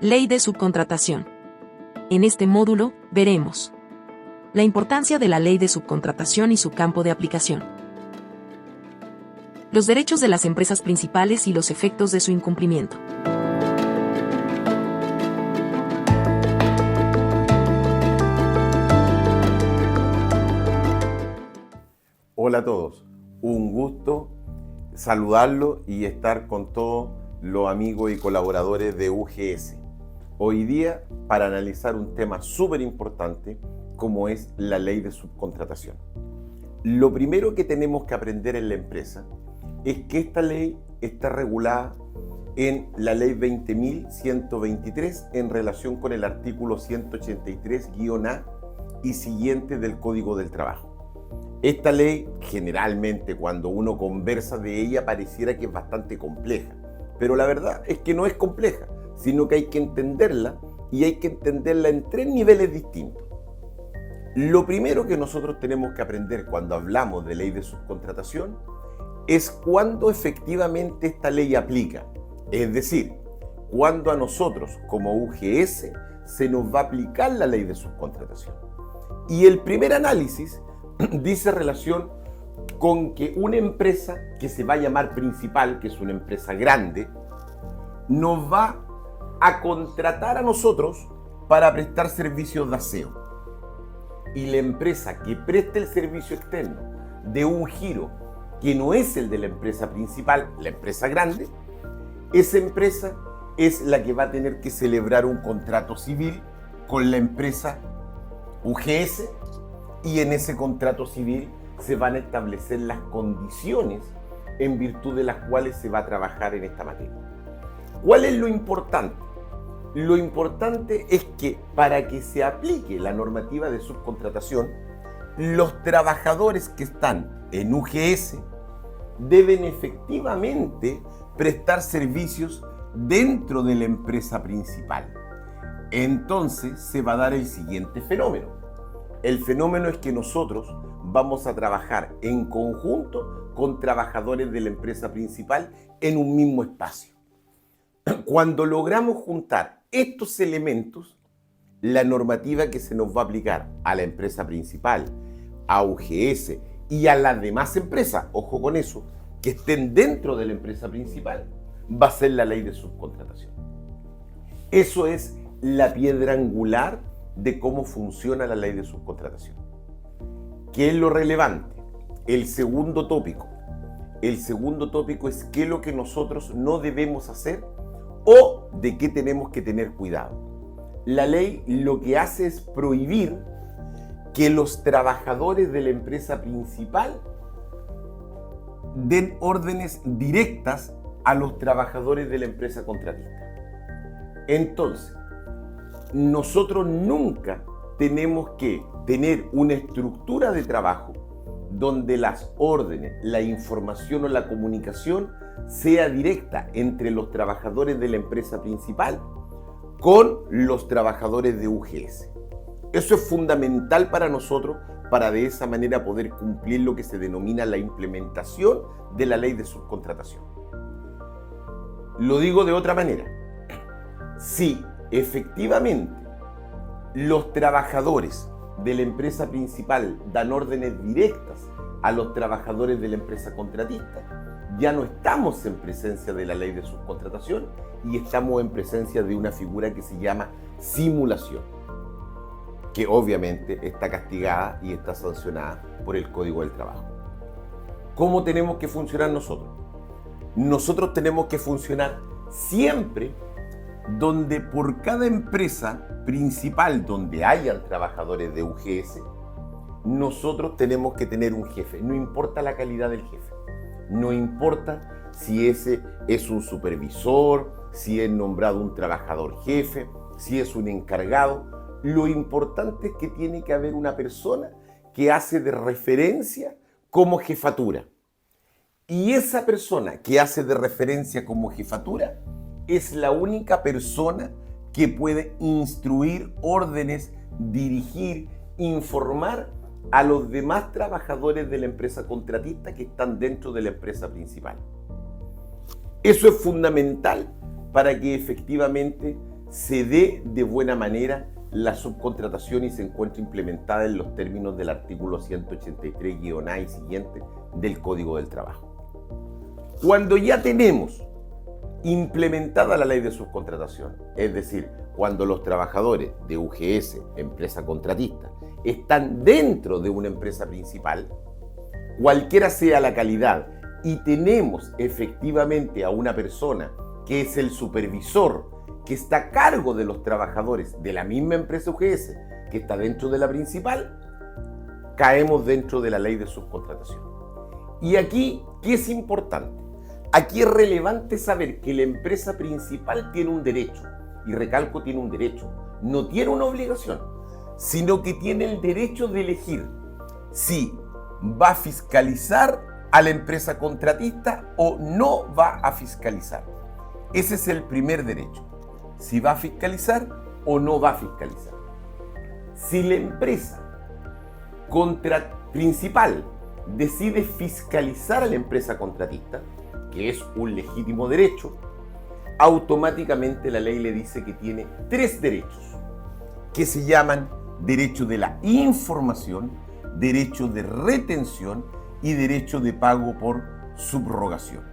Ley de subcontratación. En este módulo, veremos la importancia de la ley de subcontratación y su campo de aplicación, los derechos de las empresas principales y los efectos de su incumplimiento. Hola a todos, un gusto saludarlos y estar con todos los amigos y colaboradores de UGS. Hoy día para analizar un tema súper importante como es la ley de subcontratación. Lo primero que tenemos que aprender en la empresa es que esta ley está regulada en la ley 20.123 en relación con el artículo 183-A y siguiente del Código del Trabajo. Esta ley, generalmente cuando uno conversa de ella, pareciera que es bastante compleja, pero la verdad es que no es compleja, sino que hay que entenderla y hay que entenderla en tres niveles distintos. Lo primero que nosotros tenemos que aprender cuando hablamos de ley de subcontratación es cuándo efectivamente esta ley aplica, es decir, cuándo a nosotros como UGS se nos va a aplicar la ley de subcontratación. Y el primer análisis dice relación con que una empresa que se va a llamar principal, que es una empresa grande, nos va a contratar a nosotros para prestar servicios de aseo. Y la empresa que preste el servicio externo de un giro que no es el de la empresa principal, la empresa grande, esa empresa es la que va a tener que celebrar un contrato civil con la empresa UGS y en ese contrato civil se van a establecer las condiciones en virtud de las cuales se va a trabajar en esta materia. ¿Cuál es lo importante? Lo importante es que para que se aplique la normativa de subcontratación, los trabajadores que están en UGS deben efectivamente prestar servicios dentro de la empresa principal. Entonces se va a dar el siguiente fenómeno. El fenómeno es que nosotros vamos a trabajar en conjunto con trabajadores de la empresa principal en un mismo espacio. Cuando logramos juntar estos elementos, la normativa que se nos va a aplicar a la empresa principal, a UGS y a las demás empresas, ojo con eso, que estén dentro de la empresa principal, va a ser la ley de subcontratación. Eso es la piedra angular de cómo funciona la ley de subcontratación. ¿Qué es lo relevante? El segundo tópico. El segundo tópico es qué es lo que nosotros no debemos hacer o de qué tenemos que tener cuidado. La ley lo que hace es prohibir que los trabajadores de la empresa principal den órdenes directas a los trabajadores de la empresa contratista. Entonces, nosotros nunca tenemos que tener una estructura de trabajo donde las órdenes, la información o la comunicación sea directa entre los trabajadores de la empresa principal con los trabajadores de UGS. Eso es fundamental para nosotros para de esa manera poder cumplir lo que se denomina la implementación de la ley de subcontratación. Lo digo de otra manera. Si efectivamente los trabajadores de la empresa principal dan órdenes directas a los trabajadores de la empresa contratista, ya no estamos en presencia de la ley de subcontratación y estamos en presencia de una figura que se llama simulación, que obviamente está castigada y está sancionada por el Código del Trabajo. ¿Cómo tenemos que funcionar nosotros? Nosotros tenemos que funcionar siempre donde por cada empresa principal donde hayan trabajadores de UGS, nosotros tenemos que tener un jefe, no importa la calidad del jefe, no importa si ese es un supervisor, si es nombrado un trabajador jefe, si es un encargado, lo importante es que tiene que haber una persona que hace de referencia como jefatura. Y esa persona que hace de referencia como jefatura es la única persona que puede instruir órdenes, dirigir, informar a los demás trabajadores de la empresa contratista que están dentro de la empresa principal. Eso es fundamental para que efectivamente se dé de buena manera la subcontratación y se encuentre implementada en los términos del artículo 183-A y siguiente del Código del Trabajo. Cuando ya tenemos implementada la ley de subcontratación, es decir, cuando los trabajadores de UGS, empresa contratista, están dentro de una empresa principal, cualquiera sea la calidad, y tenemos efectivamente a una persona que es el supervisor, que está a cargo de los trabajadores de la misma empresa UGS, que está dentro de la principal, caemos dentro de la ley de subcontratación. Y aquí, ¿qué es importante? Aquí es relevante saber que la empresa principal tiene un derecho, y recalco, tiene un derecho, no tiene una obligación, sino que tiene el derecho de elegir si va a fiscalizar a la empresa contratista o no va a fiscalizar. Ese es el primer derecho, si va a fiscalizar o no va a fiscalizar. Si la empresa principal decide fiscalizar a la empresa contratista, que es un legítimo derecho, automáticamente la ley le dice que tiene 3 derechos, que se llaman derecho de la información, derecho de retención y derecho de pago por subrogación.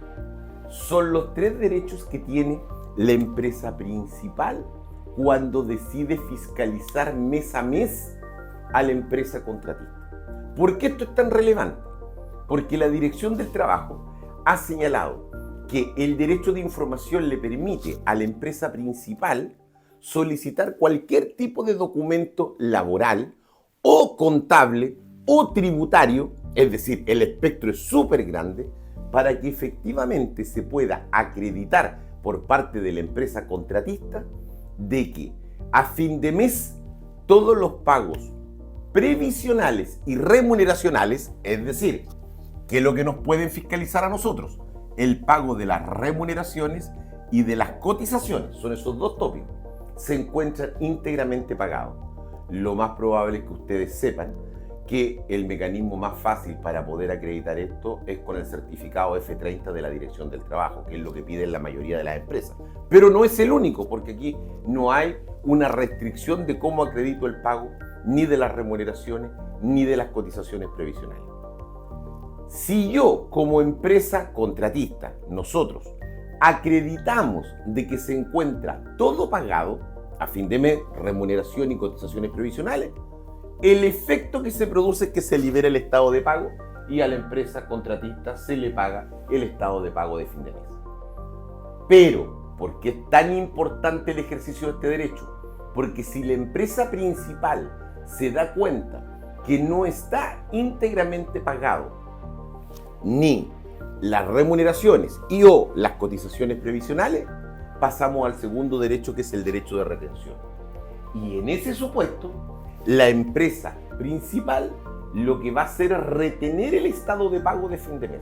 Son los 3 derechos que tiene la empresa principal cuando decide fiscalizar mes a mes a la empresa contratista. ¿Por qué esto es tan relevante? Porque la Dirección del Trabajo ha señalado que el derecho de información le permite a la empresa principal solicitar cualquier tipo de documento laboral o contable o tributario, es decir, el espectro es súper grande, para que efectivamente se pueda acreditar por parte de la empresa contratista de que a fin de mes todos los pagos previsionales y remuneracionales, es decir, que es lo que nos pueden fiscalizar a nosotros, el pago de las remuneraciones y de las cotizaciones, son esos 2 tópicos, se encuentran íntegramente pagados. Lo más probable es que ustedes sepan que el mecanismo más fácil para poder acreditar esto es con el certificado F30 de la Dirección del Trabajo, que es lo que piden la mayoría de las empresas. Pero no es el único, porque aquí no hay una restricción de cómo acredito el pago, ni de las remuneraciones, ni de las cotizaciones previsionales. Si yo, como empresa contratista, nosotros, acreditamos de que se encuentra todo pagado, a fin de mes, remuneración y cotizaciones previsionales, el efecto que se produce es que se libera el estado de pago y a la empresa contratista se le paga el estado de pago de fin de mes. Pero, ¿por qué es tan importante el ejercicio de este derecho? Porque si la empresa principal se da cuenta que no está íntegramente pagado ni las remuneraciones y o las cotizaciones previsionales, pasamos al segundo derecho, que es el derecho de retención. Y en ese supuesto, la empresa principal lo que va a hacer es retener el estado de pago de fin de mes.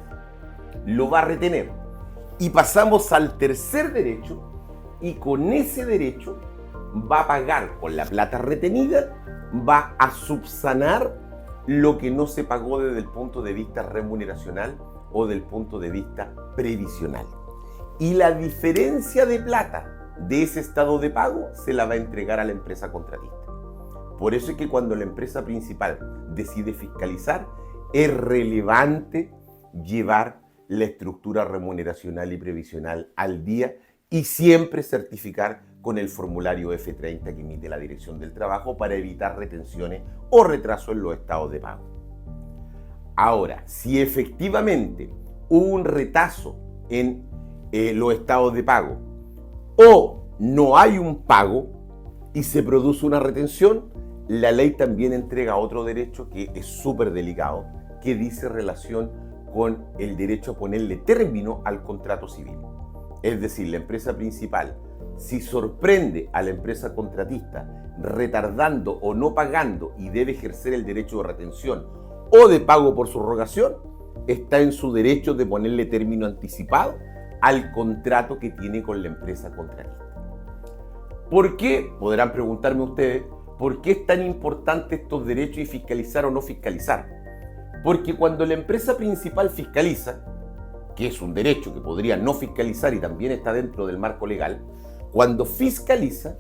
Lo va a retener. Y pasamos al tercer derecho, y con ese derecho va a pagar con la plata retenida, va a subsanar lo que no se pagó desde el punto de vista remuneracional o del punto de vista previsional. Y la diferencia de plata de ese estado de pago se la va a entregar a la empresa contratista. Por eso es que cuando la empresa principal decide fiscalizar, es relevante llevar la estructura remuneracional y previsional al día y siempre certificar con el formulario F30 que emite la Dirección del Trabajo para evitar retenciones o retrasos en los estados de pago. Ahora, si efectivamente hubo un retraso en los estados de pago o no hay un pago y se produce una retención, la ley también entrega otro derecho que es súper delicado, que dice relación con el derecho a ponerle término al contrato civil. Es decir, la empresa principal, si sorprende a la empresa contratista retardando o no pagando y debe ejercer el derecho de retención o de pago por subrogación, está en su derecho de ponerle término anticipado al contrato que tiene con la empresa contratista. ¿Por qué? Podrán preguntarme ustedes, ¿por qué es tan importante estos derechos y fiscalizar o no fiscalizar? Porque cuando la empresa principal fiscaliza, que es un derecho que podría no fiscalizar y también está dentro del marco legal, cuando fiscaliza,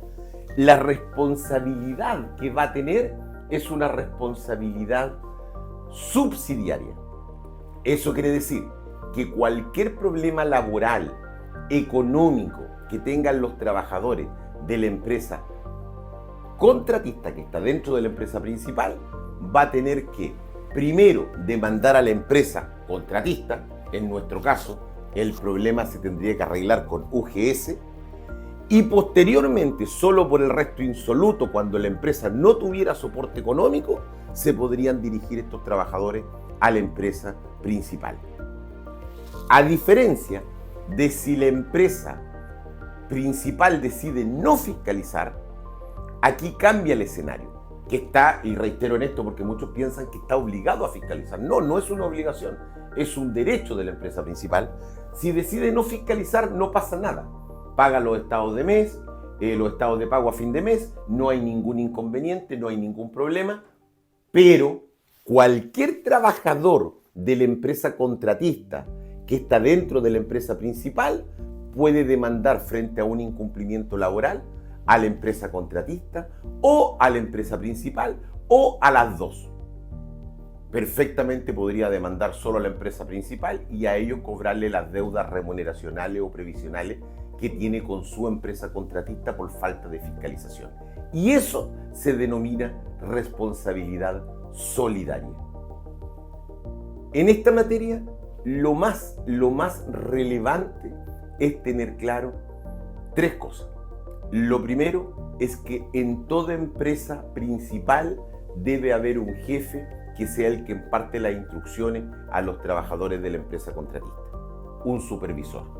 la responsabilidad que va a tener es una responsabilidad subsidiaria. Eso quiere decir que cualquier problema laboral, económico que tengan los trabajadores de la empresa contratista que está dentro de la empresa principal, va a tener que primero demandar a la empresa contratista. En nuestro caso, el problema se tendría que arreglar con UGS, y posteriormente, solo por el resto insoluto, cuando la empresa no tuviera soporte económico, se podrían dirigir estos trabajadores a la empresa principal. A diferencia de si la empresa principal decide no fiscalizar, aquí cambia el escenario, que está, y reitero en esto porque muchos piensan que está obligado a fiscalizar. No, no es una obligación, es un derecho de la empresa principal. Si decide no fiscalizar, no pasa nada. Paga los estados de mes, los estados de pago a fin de mes, no hay ningún inconveniente, no hay ningún problema, pero cualquier trabajador de la empresa contratista que está dentro de la empresa principal puede demandar frente a un incumplimiento laboral a la empresa contratista o a la empresa principal o a las dos. Perfectamente podría demandar solo a la empresa principal y a ellos cobrarle las deudas remuneracionales o previsionales que tiene con su empresa contratista por falta de fiscalización. Y eso se denomina responsabilidad solidaria. En esta materia, lo más relevante es tener claro tres cosas. Lo primero es que en toda empresa principal debe haber un jefe que sea el que imparte las instrucciones a los trabajadores de la empresa contratista, un supervisor.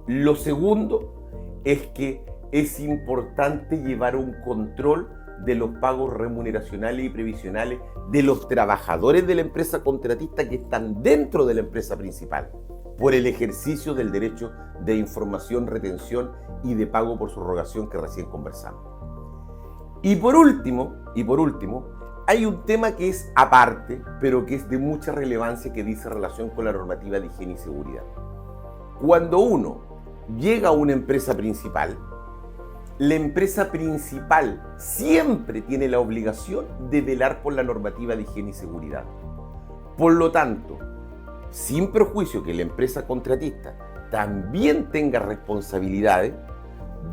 Lo segundo es que es importante llevar un control de los pagos remuneracionales y previsionales de los trabajadores de la empresa contratista que están dentro de la empresa principal, por el ejercicio del derecho de información, retención y de pago por subrogación que recién conversamos. Y por último, hay un tema que es aparte, pero que es de mucha relevancia, que dice relación con la normativa de higiene y seguridad. Cuando uno llega a una empresa principal, la empresa principal siempre tiene la obligación de velar por la normativa de higiene y seguridad. Por lo tanto, sin perjuicio que la empresa contratista también tenga responsabilidades,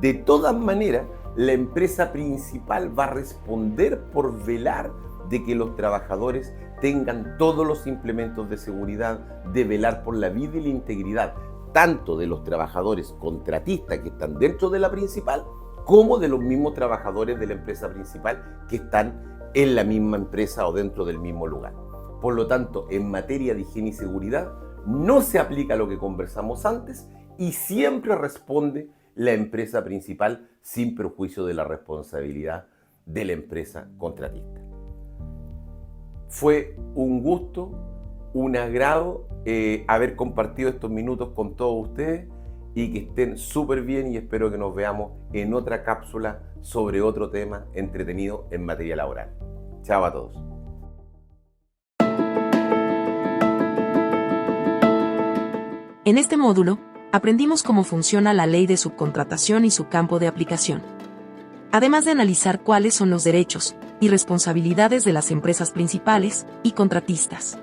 de todas maneras, la empresa principal va a responder por velar de que los trabajadores tengan todos los implementos de seguridad, de velar por la vida y la integridad, tanto de los trabajadores contratistas que están dentro de la principal, como de los mismos trabajadores de la empresa principal que están en la misma empresa o dentro del mismo lugar. Por lo tanto, en materia de higiene y seguridad, no se aplica lo que conversamos antes y siempre responde la empresa principal sin perjuicio de la responsabilidad de la empresa contratista. Fue un gusto, un agrado haber compartido estos minutos con todos ustedes y que estén súper bien, y espero que nos veamos en otra cápsula sobre otro tema entretenido en materia laboral. Chao a todos. En este módulo, aprendimos cómo funciona la ley de subcontratación y su campo de aplicación. Además de analizar cuáles son los derechos y responsabilidades de las empresas principales y contratistas.